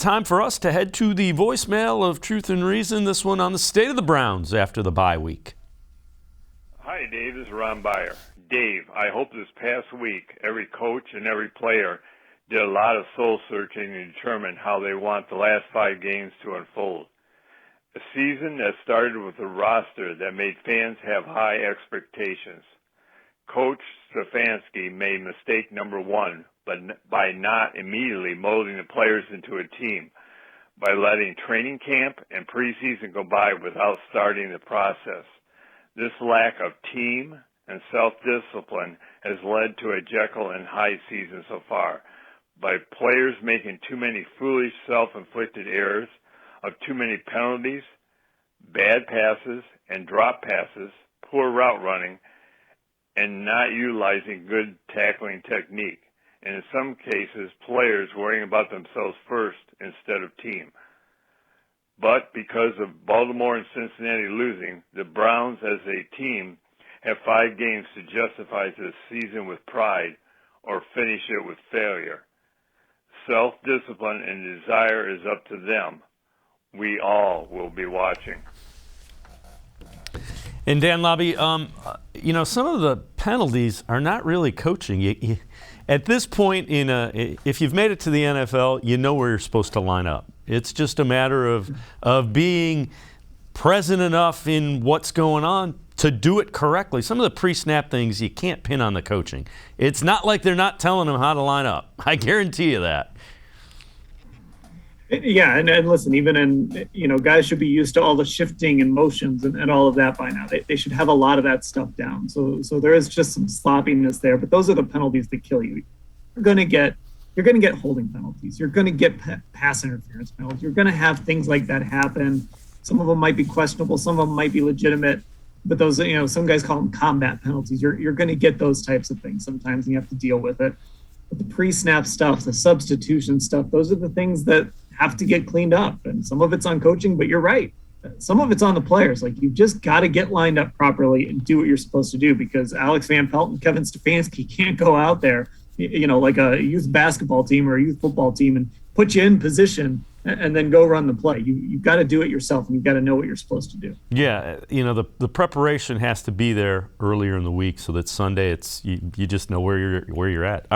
time for us to head to the voicemail of Truth and Reason, this one on the state of the Browns after the bye week. Hi, Dave. This is Ron Byer. Dave, I hope this past week every coach and every player did a lot of soul-searching to determine how they want the last 5 games to unfold. A season that started with a roster that made fans have high expectations. Coach Stefanski made mistake number 1 by not immediately molding the players into a team, by letting training camp and preseason go by without starting the process. This lack of team and self-discipline has led to a Jekyll and Hyde season so far, by players making too many foolish self-inflicted errors, of too many penalties, bad passes and drop passes, poor route running, and not utilizing good tackling technique. And in some cases, players worrying about themselves first instead of team. But because of Baltimore and Cincinnati losing, the Browns as a team have 5 games to justify this season with pride or finish it with failure. Self-discipline and desire is up to them. We all will be watching. And Dan Lobby, some of the penalties are not really coaching. At this point, if you've made it to the NFL, you know where you're supposed to line up. It's just a matter of being present enough in what's going on to do it correctly. Some of the pre-snap things you can't pin on the coaching. It's not like they're not telling them how to line up. I guarantee you that. Yeah, and listen, even guys should be used to all the shifting and motions and all of that by now. They should have a lot of that stuff down. So there is just some sloppiness there, but those are the penalties that kill you. You're going to get holding penalties. You're going to get pass interference penalties. You're going to have things like that happen. Some of them might be questionable. Some of them might be legitimate. But those, some guys call them combat penalties. You're going to get those types of things sometimes, and you have to deal with it. But the pre-snap stuff, the substitution stuff, those are the things that have to get cleaned up. And some of it's on coaching, but you're right. Some of it's on the players. Like, you've just got to get lined up properly and do what you're supposed to do, because Alex Van Pelt and Kevin Stefanski can't go out there, like a youth basketball team or a youth football team, and put you in position and then go run the play. You've got to do it yourself, and you've got to know what you're supposed to do. Yeah, the preparation has to be there earlier in the week so that Sunday you just know where you're at.